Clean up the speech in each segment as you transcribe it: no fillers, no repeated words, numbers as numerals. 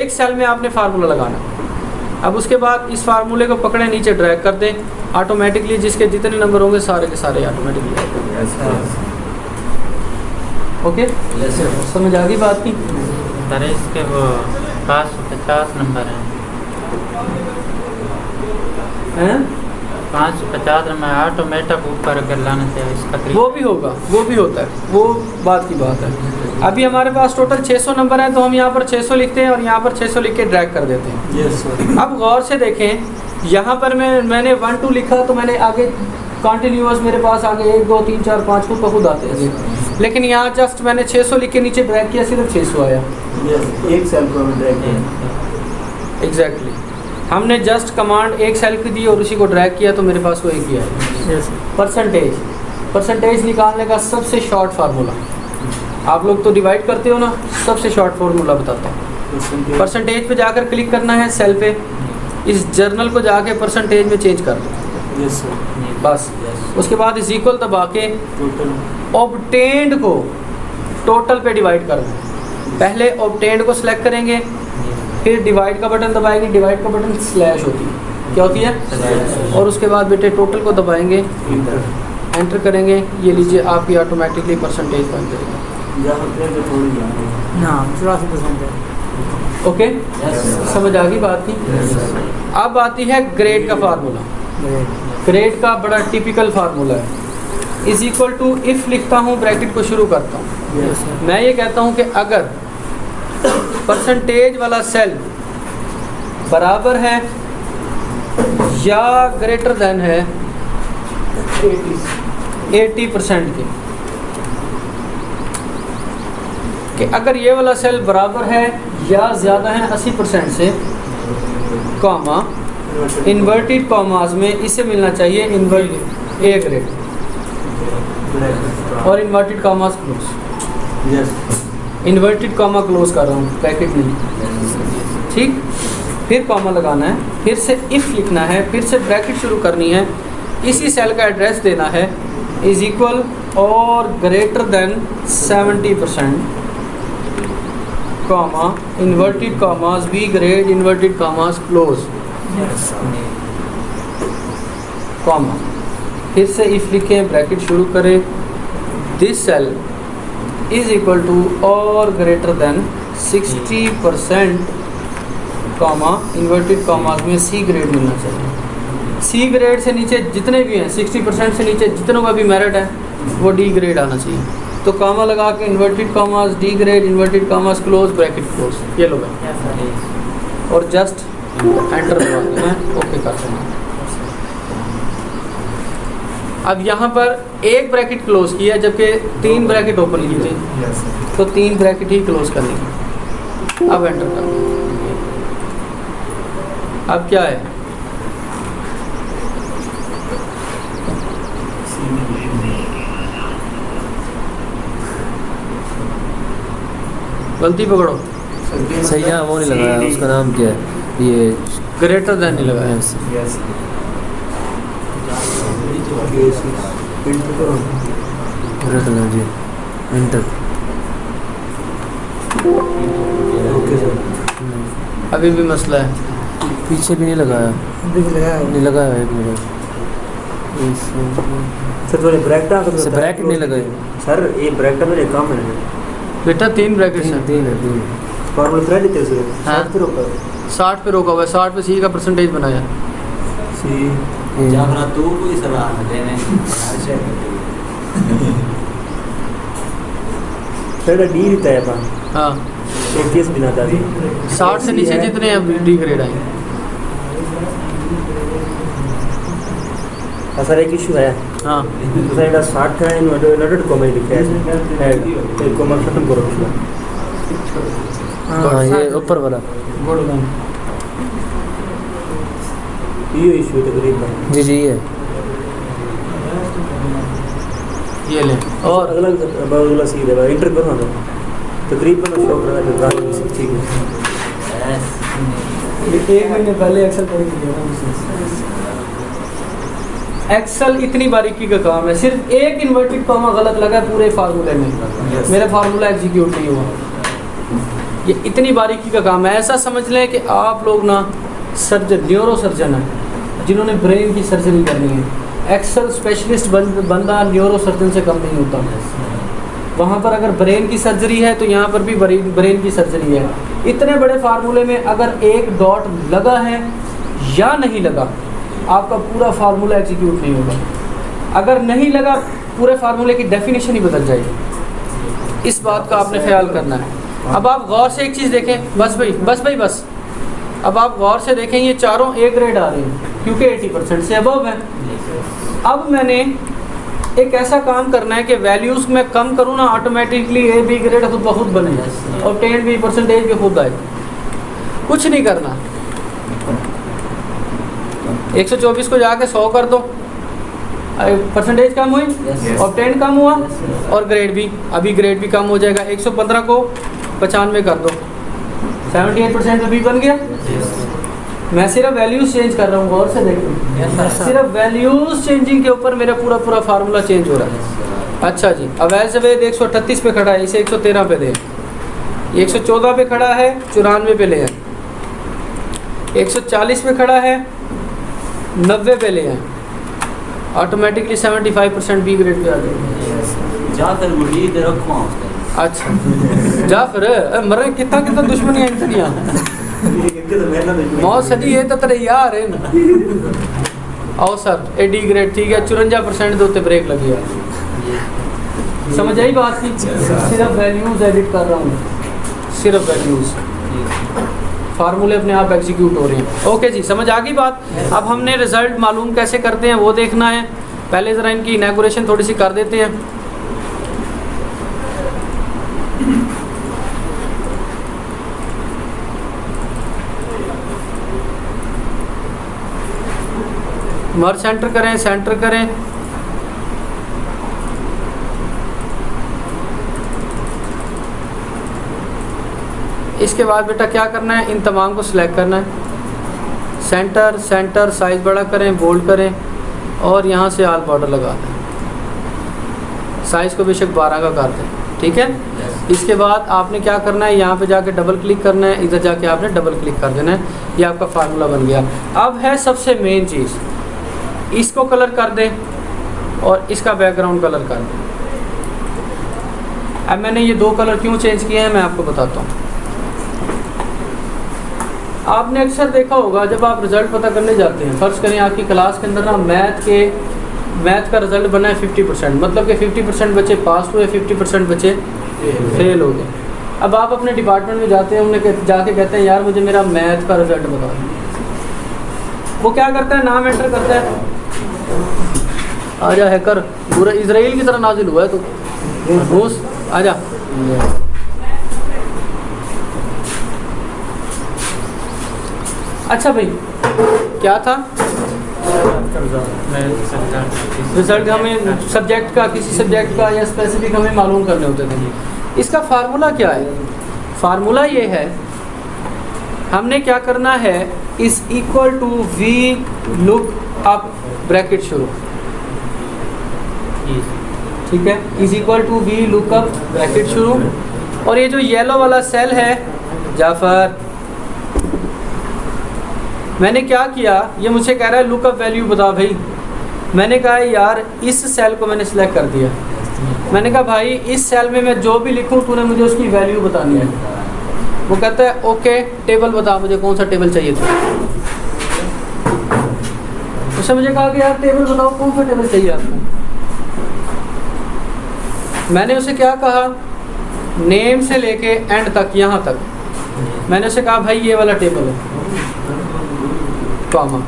एक सेल में आपने फार्मूला लगाना। अब उसके बाद इस फार्मूले को पकड़े, नीचे ड्रैग कर दें, ऑटोमेटिकली जिसके जितने नंबर होंगे सारे के सारे ऑटोमेटिकली। ओके, समझ आ गई बात की? सर इसके वो 550 नंबर हैं, 550 नंबर ऑटोमेटिक ऊपर अगर लाना चाहिए इसका वो भी होगा, वो भी होता है, वो बात की बात है। अभी हमारे पास टोटल 600 नंबर हैं, तो हम यहाँ पर 600 लिखते हैं और यहाँ पर 600 लिख के ड्रैग कर देते हैं। Yes sir. अब गौर से देखें, यहाँ पर मैंने 1 2 लिखा तो मैंने आगे कंटिन्यूअस मेरे पास आगे 1 2 3 4 5 खुद आते हैं, लेकिन यहाँ जस्ट मैंने 600 लिख के नीचे ड्रैग किया, सिर्फ 600 आया। एक सेल को हम ड्रैग किया। एग्जैक्टली, हमने जस्ट कमांड एक सेल की दी और उसी को ड्रैग किया तो मेरे पास वो एक ही आया। परसेंटेज निकालने का सबसे शॉर्ट फार्मूला, आप लोग तो डिवाइड करते हो ना, सबसे शॉर्ट फार्मूला बताता हूँ। परसेंटेज पे जाकर क्लिक करना है सेल पे, इस जर्नल को जाके परसेंटेज में चेंज कर दो। Yes sir. बस उसके बाद इस इक्वल दबा के ऑब्टेन्ड को टोटल पे डिवाइड कर दो। पहले ऑब्टेन्ड को सिलेक्ट करेंगे, फिर डिवाइड का बटन दबाएंगे, डिवाइड का बटन स्लैश होती है, क्या होती है? और उसके बाद बेटे टोटल को दबाएंगे, एंटर करेंगे, ये लीजिए आपकी ऑटोमेटिकली परसेंटेज बन जाएगी। ओके, समझ आ गई बात की? अब आती है ग्रेड का फार्मूला। ग्रेड का बड़ा टिपिकल फार्मूला है, इज इक्वल टू इफ लिखता हूँ, ब्रैकेट को शुरू करता हूँ। मैं ये कहता हूँ कि अगर परसेंटेज वाला सेल बराबर है या ग्रेटर देन है 80% के, कि अगर ये वाला सेल बराबर है या ज़्यादा है 80% से, कॉमा इन्वर्टेड कॉमास में इसे मिलना चाहिए इन्वर्ट ए ग्रेड और inverted commas close. Inverted comma close कर रहा हूँ, ब्रैकेट नहीं, ठीक। फिर कॉमा लगाना है, फिर से इफ़ लिखना है, फिर से ब्रैकेट शुरू करनी है, इसी सेल का एड्रेस देना है, इज इक्वल और greater than 70%, comma inverted commas B grade inverted commas close, comma फिर से इफ लिखें, ब्रैकेट शुरू करें, this cell is equal to और greater than 60%, comma inverted commas में सी ग्रेड मिलना चाहिए। सी ग्रेड से नीचे जितने भी हैं, 60% से नीचे जितनों का भी मेरिट है वो डी ग्रेड आना चाहिए। तो कॉमा लगा के inverted commas D grade inverted commas close bracket close, ये लो भाई, और जस्ट एंटर दबा के मैं ओके कर दूँगा। अब यहाँ पर एक ब्रैकेट क्लोज किया जबकि 3 ब्रैकेट ओपन की थी, तो 3 ब्रैकेट ही क्लोज करनी है। अब एंटर कर, अब क्या है, गलती पकड़ो, सही है, वो नहीं लगाया, उसका नाम क्या है, ये ग्रेटर देन नहीं लगाया। ग्रेटर देन जी, एंटर। अभी भी मसला है, पीछे भी नहीं लगाया, नहीं लगाया एक मिनट सर, थोड़े ब्रैकेट नहीं लगाए सर, ये ब्रैकेट में काम है बेटा, 3 ब्रैकेट हैं, 3 फॉर्मूला ट्राई लेते हैं सर। हाँ। 60 पे रोका हुआ है, 60 पे सी का परसेंटेज बनाया। सी जाना तू कोई सलाह देने सर डी रहता है अपन, हाँ, एक केस बिना था 60 से नीचे जितने हैं डी ग्रेड आए। सर एक इशू है, हाँ, तो सर इधर 60 का इन्वर्टेड कॉमा लिखा है, एक कॉमा खत्म करो उसका। हाँ, ये ऊपर वाला गुड मैन, ये इशू तकरीबन जी जी ये ये ले, और अगला सीधा है, इंटर करो ना तकरीबन शो करना है, ठीक है। एक महीने पहले एक्सेल पढ़ के गया था। एक्सेल इतनी बारीकी का काम है, सिर्फ एक इन्वर्टेड कॉमा गलत लगा पूरे फार्मूले में, मेरा फार्मूला एग्जीक्यूट नहीं हुआ। ये इतनी बारीकी का काम है। ऐसा समझ लें कि आप लोग ना सर्जन, न्यूरो सर्जन हैं जिन्होंने ब्रेन की सर्जरी करनी है। एक्सेल स्पेशलिस्ट बंदा न्यूरो सर्जन से कम नहीं होता। वहाँ पर अगर ब्रेन की सर्जरी है तो यहाँ पर भी ब्रेन की सर्जरी है। इतने बड़े फार्मूले में अगर एक डॉट लगा है या नहीं लगा, आपका पूरा फार्मूला एग्जीक्यूट नहीं होगा। अगर नहीं लगा, पूरे फार्मूले की डेफिनेशन ही बदल जाएगी। इस बात का आपने ख्याल करना है। अब आप गौर से एक चीज़ देखें, बस। अब आप गौर से देखें, ये चारों ए ग्रेड आ रहे हैं क्योंकि 80% से अबव है। अब मैंने एक ऐसा काम करना है कि वैल्यूज़ में कम करूँ ना, ऑटोमेटिकली ए बी ग्रेड खुद ब खुद बने और 10 भी परसेंटेज भी खुद आए। कुछ नहीं करना, 124 को जाके 100 कर दो, परसेंटेज कम हुई और 10 कम हुआ और ग्रेड भी, अभी ग्रेड भी कम हो जाएगा। 115 को 95 कर दो, 78% अभी बन गया। मैं सिर्फ वैल्यूज चेंज कर रहा हूँ, गौर से देखो, सिर्फ वैल्यूज चेंजिंग के ऊपर मेरा पूरा फार्मूला चेंज हो रहा है। अच्छा जी, अब वैसे वेद 138 पे खड़ा है, इसे 113 पे दे। 114 पे खड़ा है, 94 पे ले आए। 140 पे खड़ा है, 90 पे ले आए। ऑटोमेटिकली 75% बी ग्रेड पे आ जाएगा। जाकर मुरीद रखो उसका। अच्छा जाफर मरे कितना दुश्मनी है इतनी मौत सदी है तो तेरे यार है ना। आओ सर, ए डी ग्रेड ठीक है, 54% दे उत्ते ब्रेक लगी है। समझ आई बात की? सिर्फ वैल्यूज एडिट कर रहा हूँ, सिर्फ वैल्यूज, फार्मूले अपने आप एग्जीक्यूट हो रहे हैं। ओके जी, समझ आ गई बात। अब हमने रिजल्ट मालूम कैसे करते हैं वो देखना है। पहले ज़रा इनकी इनैगोरेशन थोड़ी सी कर देते हैं। मर्ज सेंटर करें। इसके बाद बेटा क्या करना है, इन तमाम को सिलेक्ट करना है। सेंटर साइज बड़ा करें, बोल्ड करें और यहाँ से आल बॉर्डर लगा दें। साइज को बेशक 12 का कर दें, ठीक है। इसके बाद आपने क्या करना है, यहाँ पे जाके डबल क्लिक करना है, इधर जाके आपने डबल क्लिक कर देना है। ये आपका फार्मूला बन गया। अब है सबसे मेन चीज़, इसको कलर कर दें और इसका बैकग्राउंड कलर कर दें। अब मैंने ये 2 कलर क्यों चेंज किए हैं मैं आपको बताता हूँ। आपने अक्सर देखा होगा जब आप रिज़ल्ट पता करने जाते हैं, फ़र्ज़ करें आपकी क्लास के अंदर ना मैथ का रिज़ल्ट बना है 50%, मतलब कि 50% बच्चे पास हुए, 50% बच्चे फेल हो गए। अब आप अपने डिपार्टमेंट में जाते हैं, उन्हें जाके कहते हैं यार मुझे मेरा मैथ का रिज़ल्ट बता दो। वो क्या करता है, नाम एंटर करता है, आजा हैकर, पूरा इजराइल की तरह नाजिल हुआ है तो घूस आजा। अच्छा भाई, क्या था रिजल्ट? हमें सब्जेक्ट का, किसी सब्जेक्ट का या स्पेसिफिक हमें मालूम करने होते थे। इसका फार्मूला क्या है? फार्मूला ये है, हमने क्या करना है, is equal to we look up bracket शुरू, ठीक है, is equal to we look up bracket शुरू। और ये जो येलो वाला सेल है जाफर, मैंने क्या किया, ये मुझे कह रहा है लुकअप वैल्यू बता भाई। मैंने कहा यार इस सेल को मैंने सिलेक्ट कर दिया। मैंने कहा भाई इस सेल में मैं जो भी लिखूं तूने मुझे उसकी वैल्यू बतानी है। वो कहता है ओके टेबल बता मुझे, कौन सा टेबल चाहिए था। उसने मुझे कहा कि यार टेबल बताओ, कौन सा टेबल चाहिए आपको। मैंने उसे क्या कहा, नेम से लेके एंड तक, यहाँ तक मैंने उसे कहा भाई ये वाला टेबल है, कॉमा।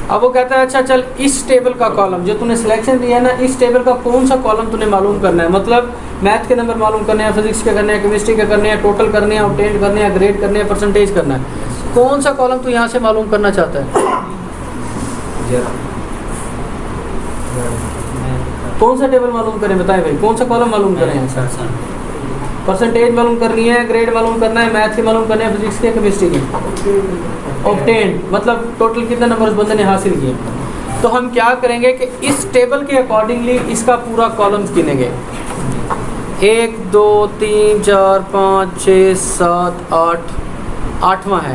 अब वो कहता है अच्छा चल इस टेबल का कॉलम जो तूने सिलेक्शन दिया है ना, इस टेबल का कौन सा कॉलम तूने मालूम करना है। मतलब मैथ के नंबर मालूम करने हैं, फिजिक्स के करने हैं, केमिस्ट्री के करने हैं, टोटल करने हैं, ऑब्टेन करने हैं, ग्रेड करने हैं, परसेंटेज करना है। कौन सा कॉलम तू यहाँ से मालूम करना चाहता है? कौन सा टेबल मालूम करें, बताएं भाई, कौन सा कॉलम मालूम करें? परसेंटेज मालूम करनी है, ग्रेड मालूम करना है, मैथ के मालूम करने हैं, फिजिक्स के, केमिस्ट्री के, ऑब्टेन मतलब टोटल कितने नंबर उस बंदे ने हासिल किए। तो हम क्या करेंगे कि इस टेबल के अकॉर्डिंगली इसका पूरा कॉलम गिनेंगे। 1 2 3 4 5 6 7 8 8वां है